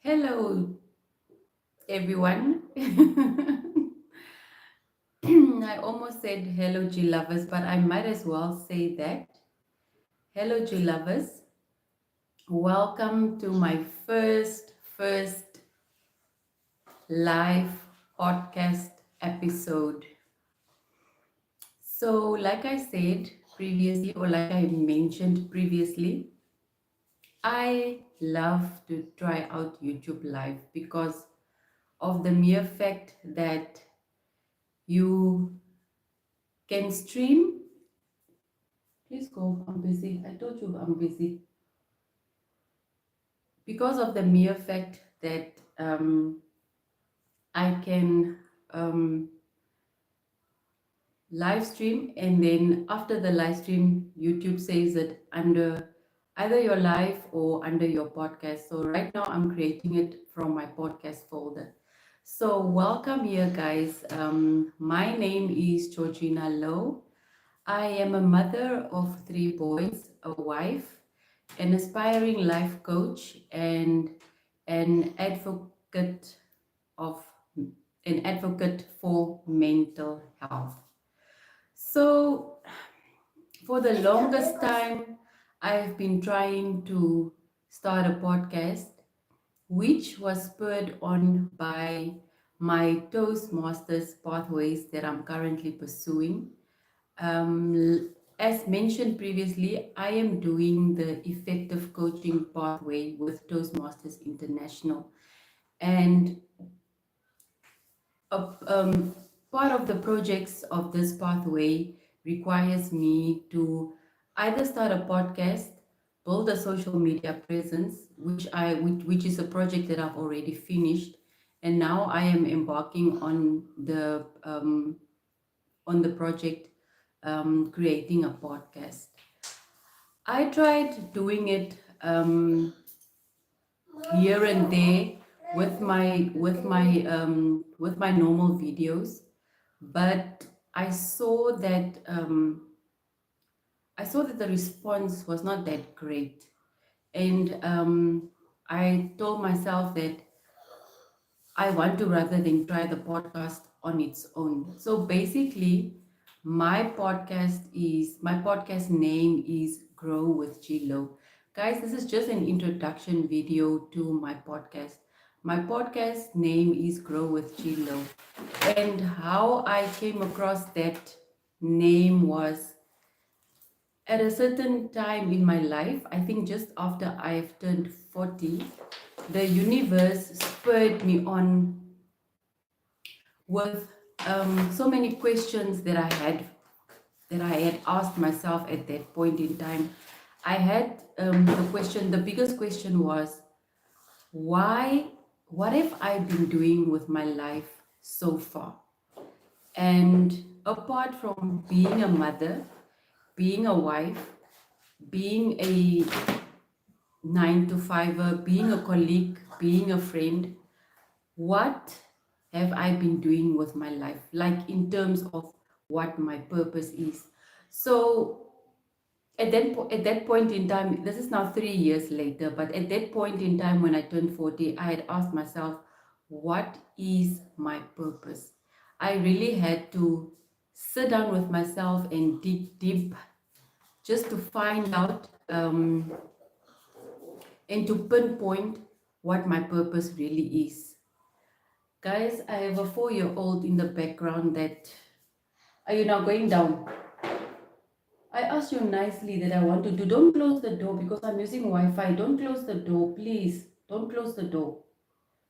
Hello, everyone. I almost said hello, G lovers, but I might as well say that. Hello, G lovers. Welcome to my first live podcast episode. So, like I said previously, or like I mentioned previously, I love to try out YouTube Live because of the mere fact that you can stream. Please go. I'm busy. I told you I'm busy. Because of the mere fact that I can live stream, and then after the live stream, YouTube says that under either your live or under your podcast. So right now I'm creating it from my podcast folder. So welcome here, guys. My name is Georgina Lowe. I am a mother of three boys, a wife, an aspiring life coach, and an advocate of an advocate for mental health. So for the longest time, I've been trying to start a podcast, which was spurred on by my Toastmasters pathways that I'm currently pursuing. As mentioned previously, I am doing the effective coaching pathway with Toastmasters International, and a, part of the projects of this pathway requires me to either start a podcast, build a social media presence, which is a project that I've already finished, and now I am embarking on the project, creating a podcast. I tried doing it here and there with my normal videos, but I saw that the response was not that great, and I told myself that I want to rather than try the podcast on its own. So basically, my podcast name is Grow with Chilo. Guys, this is just an introduction video to my podcast. My podcast name is Grow with Chilo. And how I came across that name was at a certain time in my life, I think just after I've turned 40, the universe spurred me on with so many questions that I had asked myself at that point in time. I had the biggest question was, why, what have I been doing with my life so far? And apart from being a mother, being a wife, being a nine to fiver, being a colleague, being a friend, what have I been doing with my life? Like in terms of what my purpose is. So at that point in time, this is now 3 years later, but at that point in time when I turned 40, I had asked myself, what is my purpose? I really had to sit down with myself and dig deep just to find out and to pinpoint what my purpose really is. Guys, I have a 4-year old in the background that. Are you now going down? I asked you nicely that I want to do. Don't close the door because I'm using Wi Fi. Don't close the door, please. Don't close the door.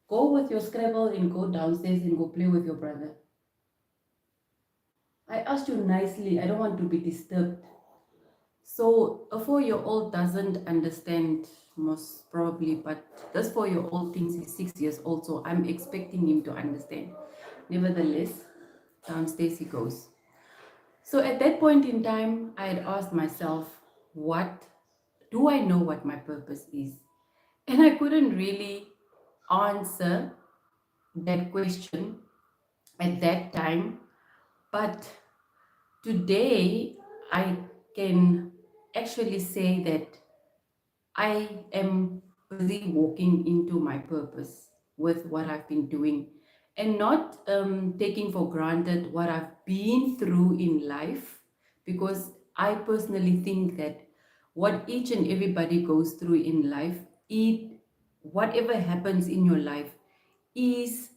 Go with your Scrabble and go downstairs and go play with your brother. I asked you nicely. I don't want to be disturbed. So a 4-year-old doesn't understand most probably, but this 4-year-old thinks he's 6 years old, so I'm expecting him to understand. Nevertheless, downstairs he goes. So at that point in time, I had asked myself, what do I know what my purpose is? And I couldn't really answer that question at that time, but today I can actually say that I am busy walking into my purpose with what I've been doing, and not taking for granted what I've been through in life, because I personally think that what each and everybody goes through in life, whatever happens in your life, is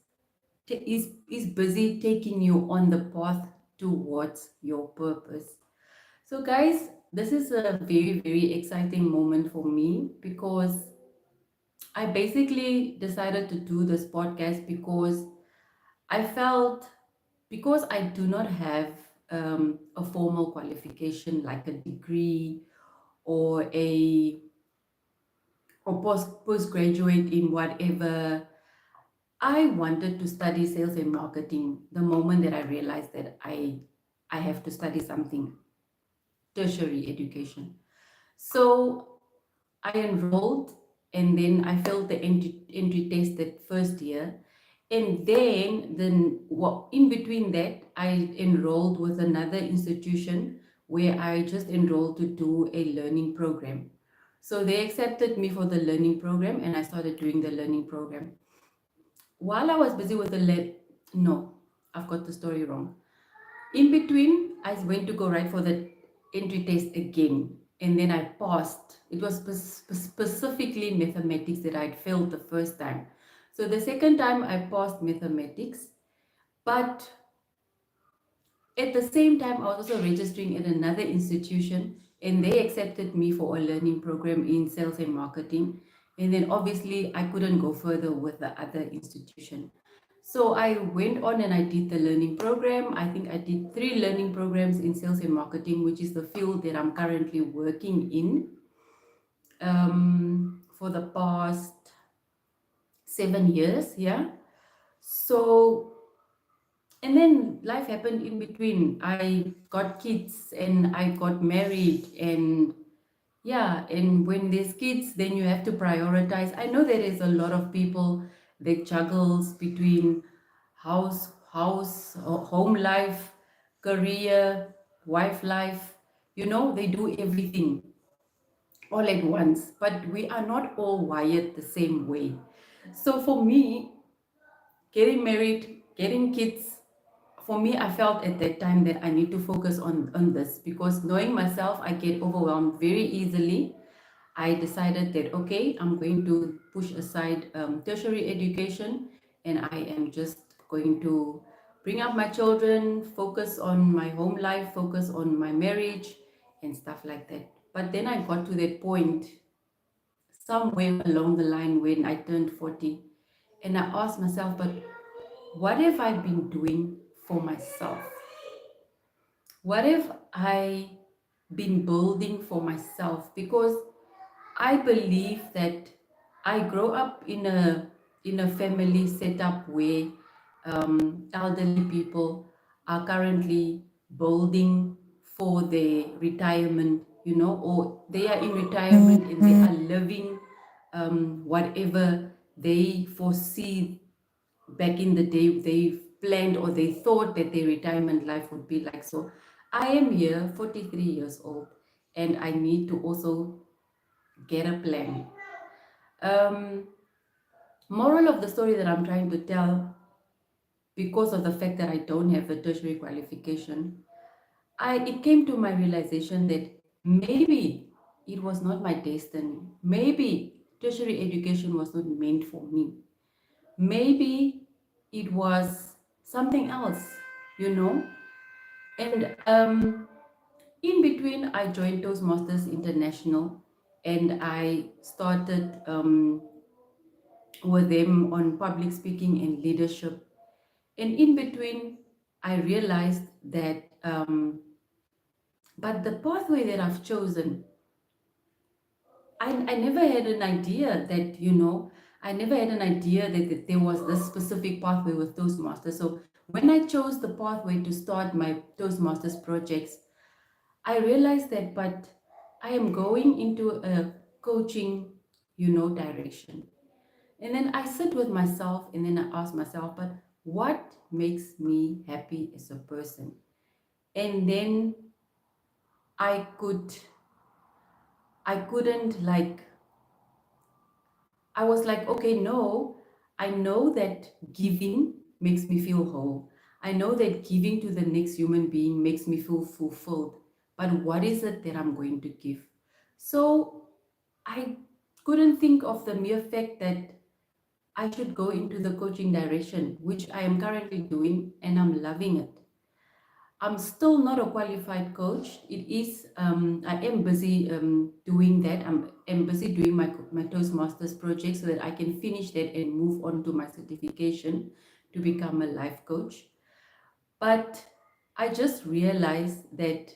is busy taking you on the path towards your purpose. So, guys, this is a very, very exciting moment for me, because I basically decided to do this podcast because I felt, because I do not have a formal qualification like a degree or a postgraduate in whatever. I wanted to study sales and marketing the moment that I realized that I have to study something, tertiary education. So I enrolled, and then I failed the entry test that first year. And then what in between that, I enrolled with another institution where I just enrolled to do a learning program. So they accepted me for the learning program, and I started doing the learning program. While I was busy with no, I've got the story wrong. In between, I went to go write for the entry test again, and then I passed. It was specifically mathematics that I'd failed the first time. So the second time I passed mathematics, but at the same time, I was also registering at another institution, and they accepted me for a learning program in sales and marketing. And then obviously, I couldn't go further with the other institution. So I went on and I did the learning program. I think I did 3 learning programs in sales and marketing, which is the field that I'm currently working in for the past 7 years. Yeah. So, and then life happened in between. I got kids and I got married, and yeah, and when there's kids, then you have to prioritize. I know there is a lot of people that juggles between home life, career, wife life. They do everything all at once, but we are not all wired the same way. So for me, getting married, getting kids, for me, I felt at that time that I need to focus on this, because knowing myself, I get overwhelmed very easily. I decided that, okay, I'm going to push aside tertiary education, and I am just going to bring up my children, focus on my home life, focus on my marriage, and stuff like that. But then I got to that point somewhere along the line when I turned 40, and I asked myself, but what have I been doing for myself? What have I been building for myself? Because I believe that I grow up in a family setup where elderly people are currently building for their retirement, or they are in retirement and they are living whatever they foresee back in the day they planned or they thought that their retirement life would be like. So I am here, 43 years old, and I need to also get a plan. Um, Moral of the story that I'm trying to tell, because of the fact that I don't have a tertiary qualification, it came to my realization that maybe it was not my destiny. Maybe tertiary education was not meant for me. Maybe it was something else, you know. And in between, I joined Toastmasters International, and I started with them on public speaking and leadership. And in between, I realized that, but the pathway that I've chosen, I never had an idea that, I never had an idea that there was this specific pathway with Toastmasters. So when I chose the pathway to start my Toastmasters projects, I realized that, but I am going into a coaching, direction. And then I sit with myself and then I ask myself, but what makes me happy as a person? And then I couldn't like I was like, okay, no, I know that giving makes me feel whole. I know that giving to the next human being makes me feel fulfilled. But what is it that I'm going to give? So I couldn't think of the mere fact that I should go into the coaching direction, which I am currently doing, and I'm loving it. I'm still not a qualified coach. It is, I am busy doing that. I'm busy doing my Toastmasters project so that I can finish that and move on to my certification to become a life coach. But I just realized that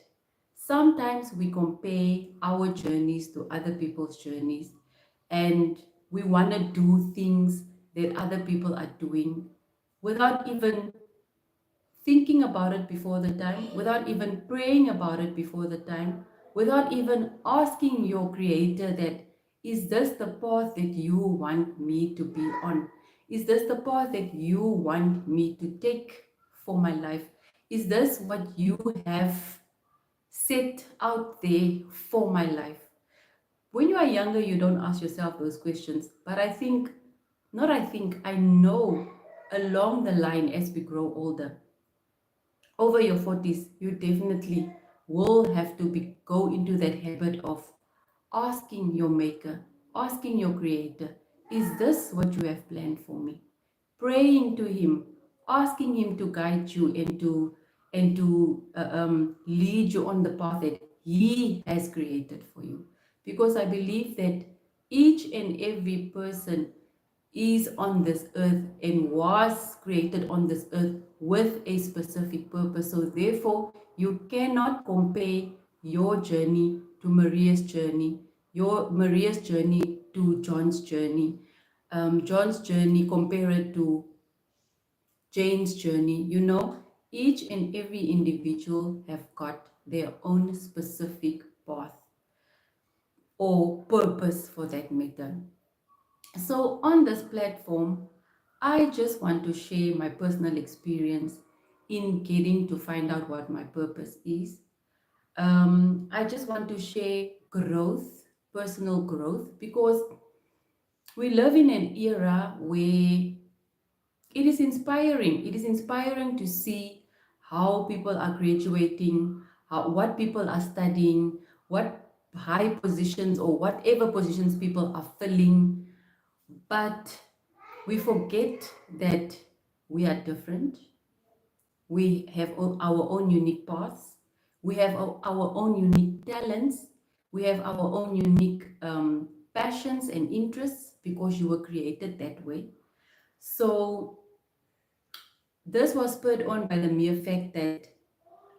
sometimes we compare our journeys to other people's journeys, and we want to do things that other people are doing without even thinking about it before the time, without even praying about it before the time, without even asking your creator that, is this the path that you want me to be on? Is this the path that you want me to take for my life? Is this what you have set out there for my life? When you are younger, you don't ask yourself those questions. But I know along the line as we grow older, over your 40s, you definitely will have to go into that habit of asking your maker, asking your creator, is this what you have planned for me? Praying to him, asking him to guide you and to lead you on the path that he has created for you. Because I believe that each and every person is on this earth and was created on this earth with a specific purpose. So, therefore, you cannot compare your journey to Maria's journey, your Maria's journey to John's journey, John's journey, compare it to Jane's journey. Each and every individual have got their own specific path or purpose for that matter. So, on this platform, I just want to share my personal experience in getting to find out what my purpose is. I just want to share growth, personal growth, because we live in an era where it is inspiring. It is inspiring to see how people are graduating, what people are studying, what high positions or whatever positions people are filling. But we forget that we are different. We have our own unique paths. We have our own unique talents. We have our own unique passions and interests because you were created that way. So this was spurred on by the mere fact that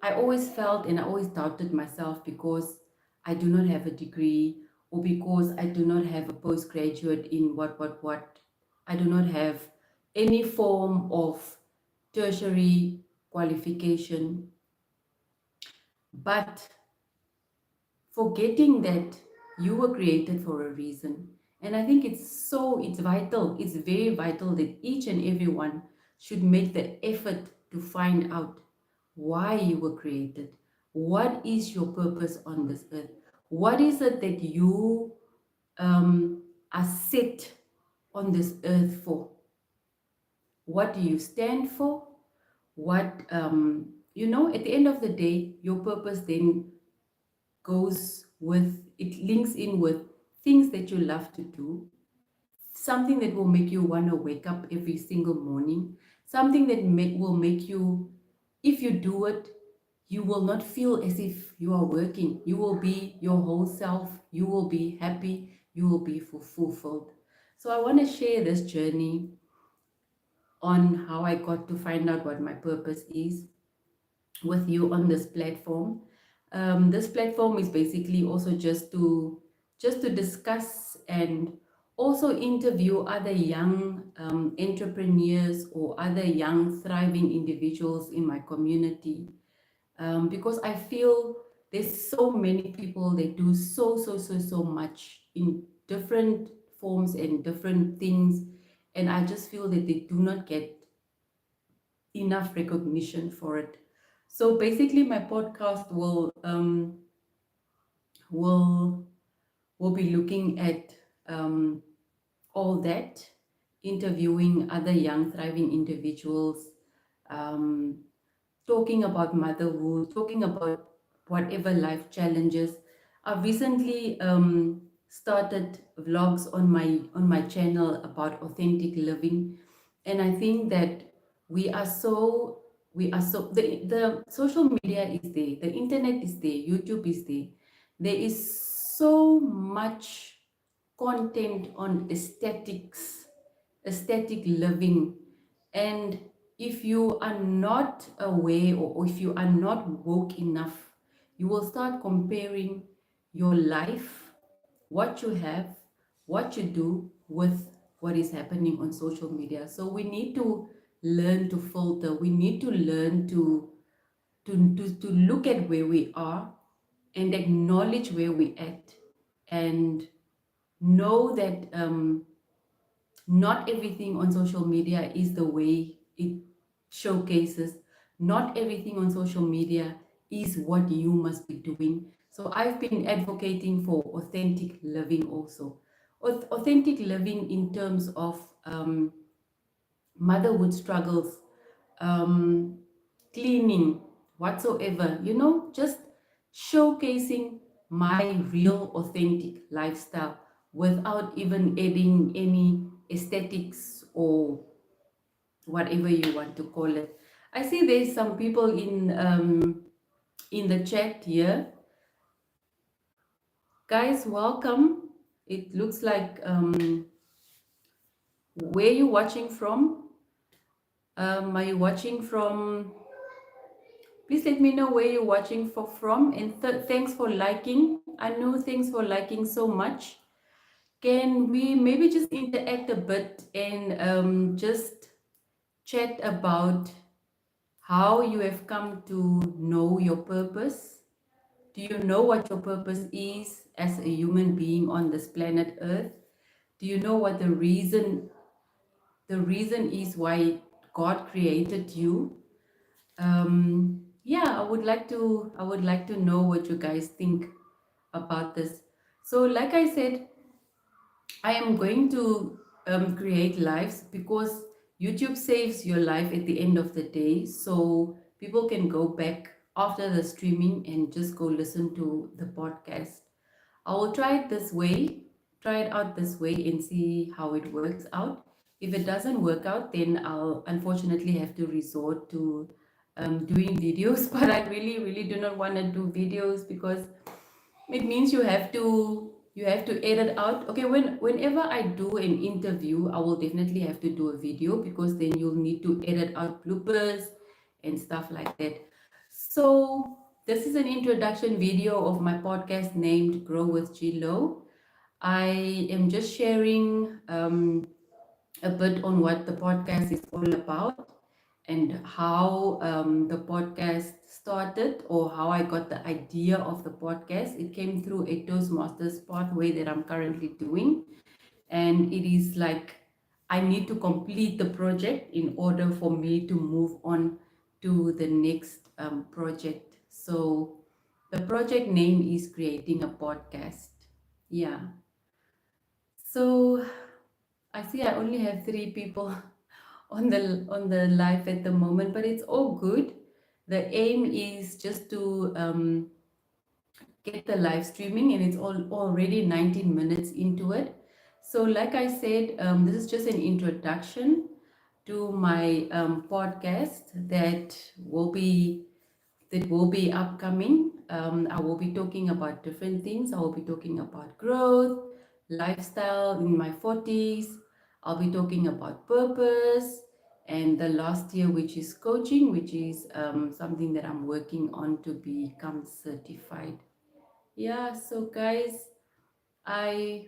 I always felt and I always doubted myself because I do not have a degree or because I do not have a postgraduate in what. I do not have any form of tertiary qualification. But forgetting that you were created for a reason. And I think it's vital, it's very vital that each and everyone should make the effort to find out why you were created. What is your purpose on this earth? What is it that you are set on this earth for? What do you stand for? At the end of the day, your purpose then it links in with things that you love to do, something that will make you want to wake up every single morning, something that will make you, if you do it, you will not feel as if you are working. You will be your whole self, you will be happy, you will be fulfilled. So I want to share this journey on how I got to find out what my purpose is with you on this platform. This platform is basically also just to discuss and also interview other young entrepreneurs or other young thriving individuals in my community, because I feel there's so many people that do so much in different forms and different things, and I just feel that they do not get enough recognition for it. So basically, my podcast will will be looking at all that, interviewing other young, thriving individuals, um, talking about motherhood, talking about whatever life challenges. I've recently started vlogs on my channel about authentic living, and I think that we are so the social media is there, the internet is there, YouTube is there. There is so much content on aesthetic living. And if you are not aware, or if you are not woke enough, you will start comparing your life, what you have, what you do, with what is happening on social media. So we need to learn to filter. We need to learn to look at where we are and acknowledge where we at, and know that not everything on social media is the way it showcases. Not everything on social media is what you must be doing. So I've been advocating for authentic living also. Authentic living in terms of motherhood struggles, um, cleaning, whatsoever, just showcasing my real authentic lifestyle without even adding any aesthetics or whatever you want to call it. I see there's some people in the chat here. Guys, welcome. It looks like where you watching from? Are you watching from? Please let me know where you're watching from, and thanks for liking. I know, thanks for liking so much. Can we maybe just interact a bit and just chat about how you have come to know your purpose? Do you know what your purpose is as a human being on this planet Earth? Do you know what the reason is why God created you? Yeah, I would like to know what you guys think about this. So like I said, I am going to create lives because YouTube saves your life at the end of the day, so people can go back after the streaming and just go listen to the podcast. I will try it out this way and see how it works out. If it doesn't work out, then I'll unfortunately have to resort to doing videos. But I really, really do not want to do videos because it means you have to edit out. Okay, whenever I do an interview, I will definitely have to do a video because then you'll need to edit out bloopers and stuff like that. So this is an introduction video of my podcast named Grow with G Lo. I am just sharing a bit on what the podcast is all about and how the podcast started, or how I got the idea of the podcast. It came through a Toastmasters pathway that I'm currently doing, and it is like I need to complete the project in order for me to move on to the next project. So the project name is Creating a Podcast. Yeah. So I see I only have 3 people on the live at the moment, but it's all good. The aim is just to get the live streaming, and it's already 19 minutes into it. So like I said, this is just an introduction to my podcast that will be upcoming. I will be talking about different things. I will be talking about growth, lifestyle in my 40s. I'll be talking about purpose, and the last year, which is coaching, which is something that I'm working on to become certified. Yeah, so guys, I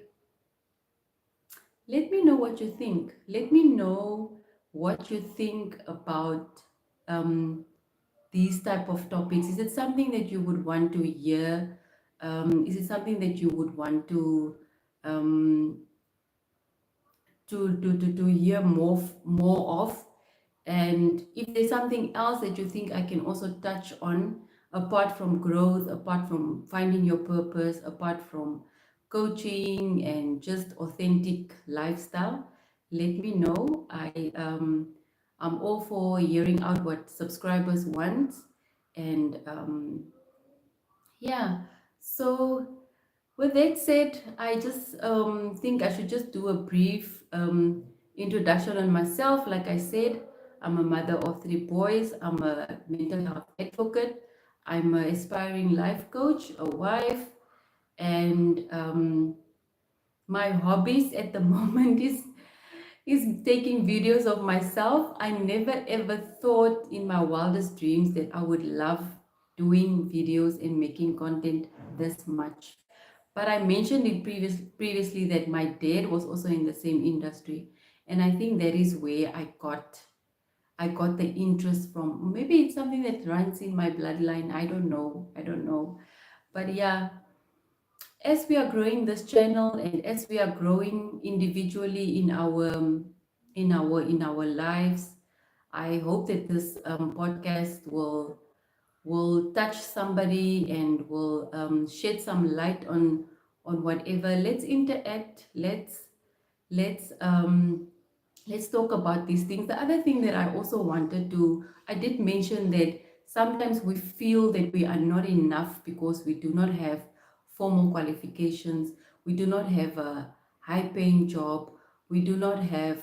let me know what you think. Let me know what you think about um, these type of topics. Is it something that you would want to hear? Is it something that you would want um, to hear more of? And if there's something else that you think I can also touch on, apart from growth, apart from finding your purpose, apart from coaching and just authentic lifestyle, let me know. I'm all for hearing out what subscribers want. And yeah, so with that said, I just think I should just do a brief introduction on myself. Like I said, I'm a mother of three boys. I'm a mental health advocate. I'm an aspiring life coach, a wife, and my hobbies at the moment is taking videos of myself. I never ever thought in my wildest dreams that I would love doing videos and making content this much. But I mentioned it previously that my dad was also in the same industry, and I think that is where I got the interest from. Maybe it's something that runs in my bloodline. I don't know. I don't know. But yeah, as we are growing this channel and as we are growing individually in our lives, I hope that this podcast will touch somebody and will shed some light on whatever. Let's interact. Let's talk about these things. The other thing that I also wanted to, I did mention that sometimes we feel that we are not enough because we do not have formal qualifications, we do not have a high paying job, we do not have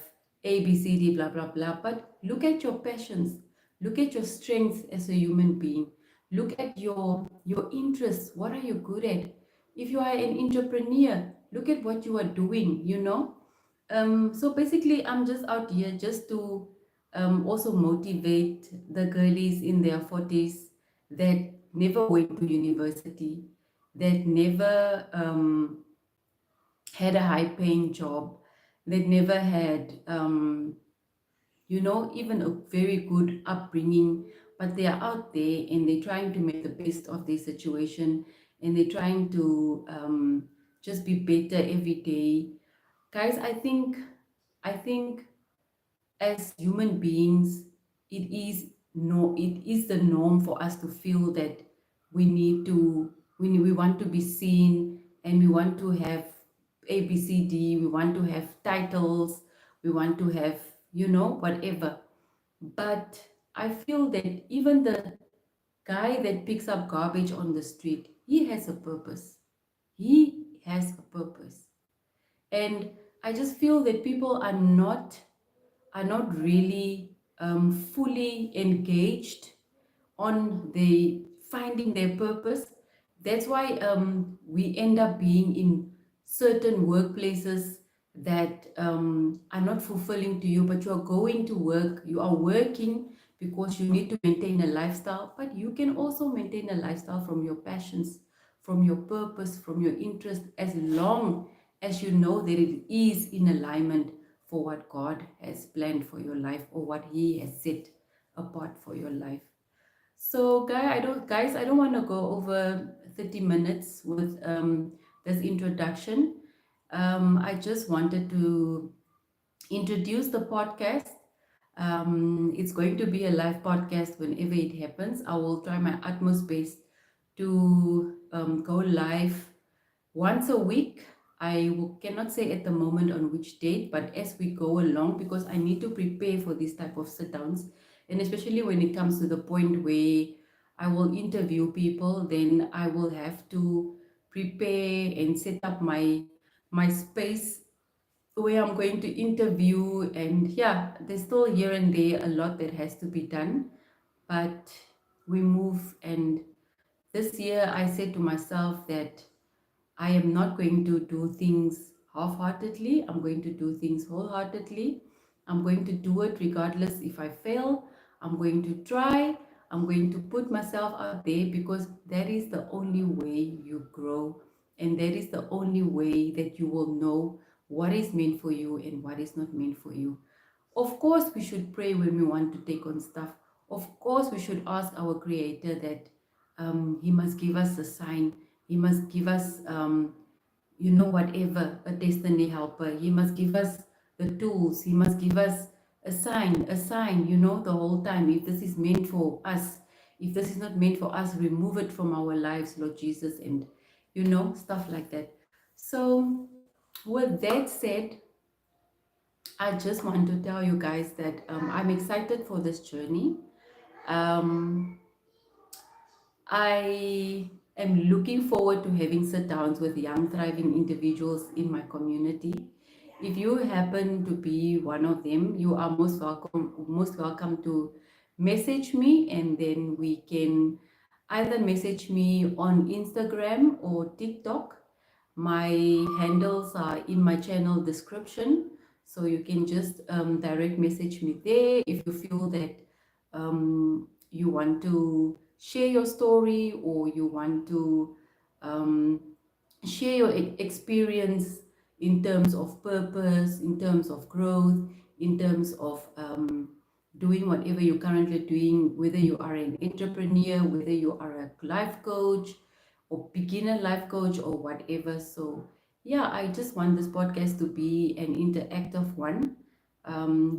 ABCD, blah, blah, blah. But look at your passions, look at your strengths as a human being, look at your interests. What are you good at? If you are an entrepreneur, look at what you are doing. So basically, I'm just out here just to also motivate the girlies in their 40s that never went to university, that never had a high paying job, that never had, even a very good upbringing, but they are out there and they're trying to make the best of their situation, and they're trying to just be better every day. Guys, I think as human beings, it is no, it is the norm for us to feel that we need to, we want to be seen, and we want to have ABCD, we want to have titles, we want to have, whatever. But I feel that even the guy that picks up garbage on the street, he has a purpose. He has a purpose. And I just feel that people are not really fully engaged on the finding their purpose. That's why we end up being in certain workplaces that are not fulfilling to you, but you are going to work, you are working because you need to maintain a lifestyle, but you can also maintain a lifestyle from your passions, from your purpose, from your interest, as long as you know that it is in alignment for what God has planned for your life or what He has set apart for your life. So, guys, I don't want to go over 30 minutes with this introduction. I just wanted to introduce the podcast. It's going to be a live podcast whenever it happens. I will try my utmost best to go live once a week. Cannot say at the moment on which date, but as we go along, because I need to prepare for this type of sit downs, and especially when it comes to the point where I will interview people, then I will have to prepare and set up my space where I'm going to interview. And yeah, there's still here and there a lot that has to be done, but we move. And this year I said to myself that I am not going to do things half heartedly. I'm going to do things wholeheartedly. I'm going to do it regardless if I fail. I'm going to try. I'm going to put myself out there because that is the only way you grow. And that is the only way that you will know what is meant for you and what is not meant for you. Of course, we should pray when we want to take on stuff. Of course, we should ask our Creator that He must give us a sign. He must give us, whatever, a destiny helper. He must give us the tools. He must give us a sign, the whole time. If this is meant for us, if this is not meant for us, remove it from our lives, Lord Jesus, and, stuff like that. So, with that said, I just want to tell you guys that I'm excited for this journey. Um, I am looking forward to having sit downs with young, thriving individuals in my community. If you happen to be one of them, you are most welcome to message me, and then we can either message me on Instagram or TikTok. My handles are in my channel description, so you can just direct message me there if you feel that you want to share your story, or you want to um, share your experience in terms of purpose, in terms of growth, in terms of doing whatever you're currently doing, whether you are an entrepreneur, whether you are a life coach or beginner life coach or whatever. So, yeah, I just want this podcast to be an interactive one.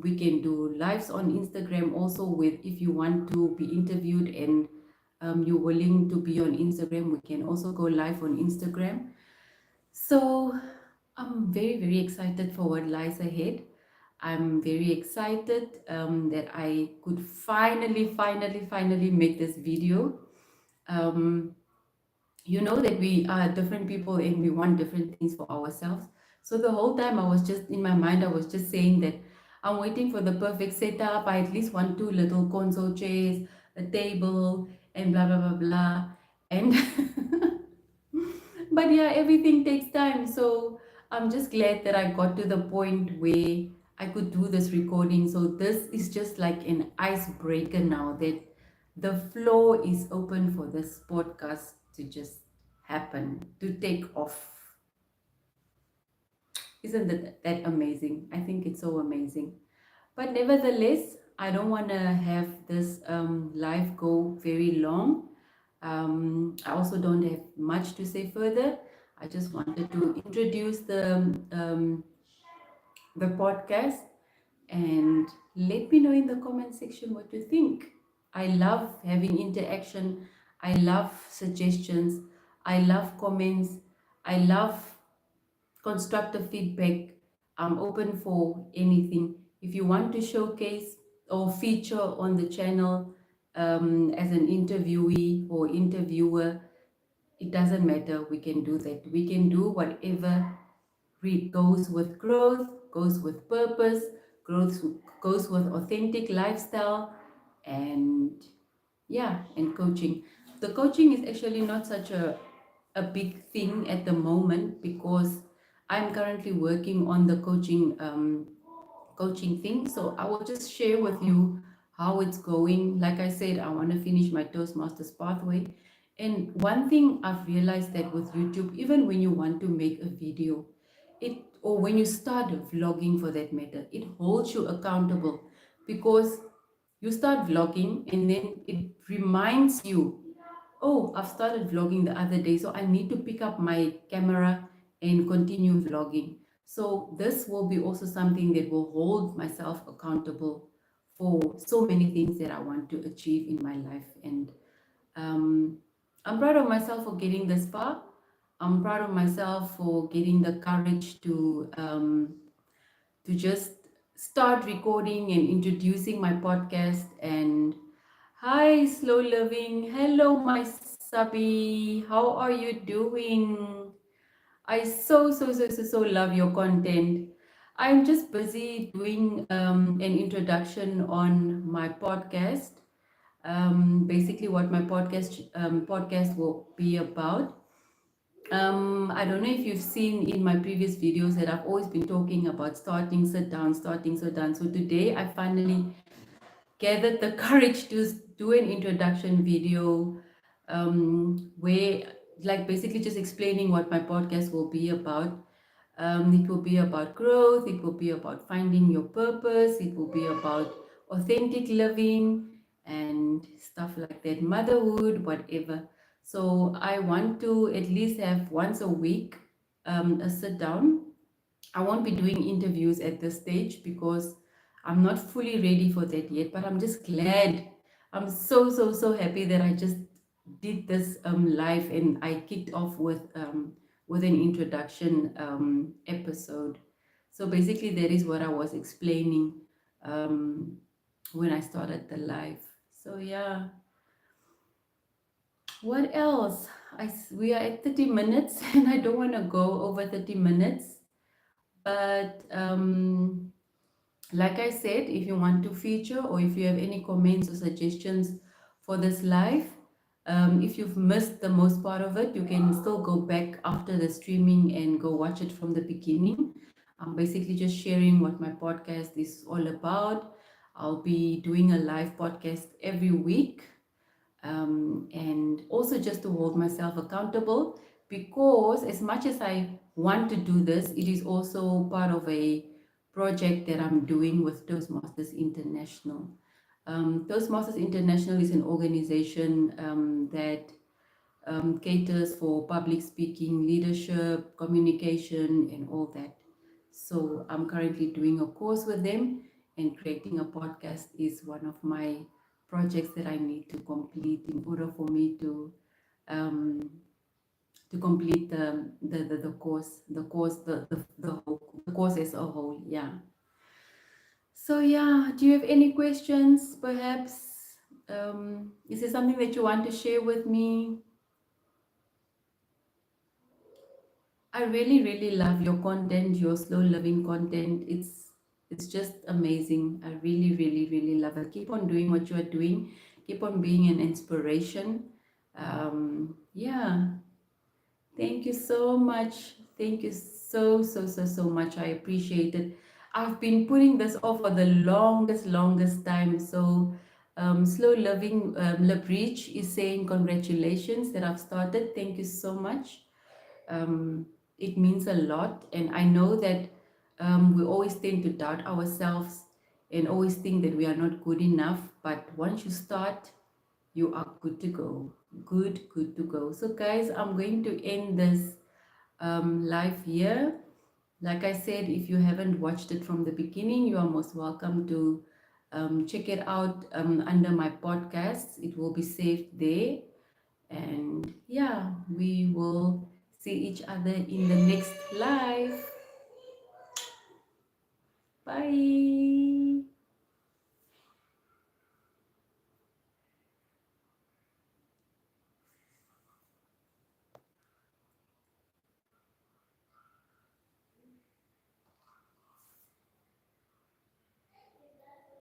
We can do lives on Instagram also, with if you want to be interviewed and you're willing to be on Instagram, we can also go live on Instagram. So I'm very, very excited for what lies ahead. I'm very excited that I could finally make this video. Um, you know that we are different people and we want different things for ourselves. So the whole time I was just in my mind, I was just saying that I'm waiting for the perfect setup. I at least want two little console chairs, a table, and blah blah blah blah. And but yeah, everything takes time. So I'm just glad that I got to the point where I could do this recording. So this is just like an icebreaker now, that the floor is open for this podcast to just happen, to take off. Isn't that amazing? I think it's so amazing. But nevertheless, I don't want to have this live go very long. I also don't have much to say further. I just wanted to introduce the podcast, and let me know in the comment section what you think. I love having interaction. I love suggestions. I love comments. I love constructive feedback. I'm open for anything. If you want to showcase or feature on the channel as an interviewee or interviewer, it doesn't matter. We can do that. We can do whatever goes with growth, goes with purpose, growth goes with authentic lifestyle, and yeah, and coaching. The coaching is actually not such a big thing at the moment, because I'm currently working on the coaching thing. So I will just share with you how it's going. Like I said, I want to finish my Toastmasters pathway. And one thing I've realized, that with YouTube, even when you want to make a video, it or when you start vlogging for that matter, it holds you accountable, because you start vlogging and then it reminds you, oh, I've started vlogging the other day, so I need to pick up my camera and continue vlogging. So this will be also something that will hold myself accountable for so many things that I want to achieve in my life. And um, I'm proud of myself for getting this far. I'm proud of myself for getting the courage to just start recording and introducing my podcast. And hi, slow living. Hello, my subby. How are you doing? I so love your content. I'm just busy doing an introduction on my podcast. Basically, what my podcast will be about. I don't know if you've seen in my previous videos that I've always been talking about starting, sit down, starting, sit down. So today I finally gathered the courage to do an introduction video, where, like, basically just explaining what my podcast will be about. It will be about growth, it will be about finding your purpose, it will be about authentic living and stuff like that, motherhood, whatever. So I want to at least have once a week a sit down. I won't be doing interviews at this stage because I'm not fully ready for that yet, but I'm just glad. I'm so happy that I just did this live, and I kicked off with with an introduction episode. So basically, that is what I was explaining um, when I started the live. So yeah, what else? We are at 30 minutes and I don't want to go over 30 minutes. But like I said, if you want to feature or if you have any comments or suggestions for this live, if you've missed the most part of it, you can still go back after the streaming and go watch it from the beginning. I'm basically just sharing what my podcast is all about. I'll be doing a live podcast every week, and also just to hold myself accountable, because as much as I want to do this, it is also part of a project that I'm doing with Toastmasters International. Toastmasters International is an organization that caters for public speaking, leadership, communication, and all that. So I'm currently doing a course with them, and creating a podcast is one of my projects that I need to complete in order for me um, to complete the course, the course as a whole. Yeah. So yeah, do you have any questions? Perhaps is there something that you want to share with me? I really, really love your content, your slow living content. It's just amazing. I really, really, really love it. Keep on doing what you are doing. Keep on being an inspiration. Yeah. Thank you so much. Thank you so much. I appreciate it. I've been putting this off for the longest time. So Slow Living Labreach is saying congratulations that I've started. Thank you so much. um, it means a lot. And I know that we always tend to doubt ourselves and always think that we are not good enough. But once you start, you are good to go. Good to go. So, guys, I'm going to end this live here. Like I said, if you haven't watched it from the beginning, you are most welcome to check it out under my podcast. It will be saved there. And yeah, we will see each other in the next live. Bye.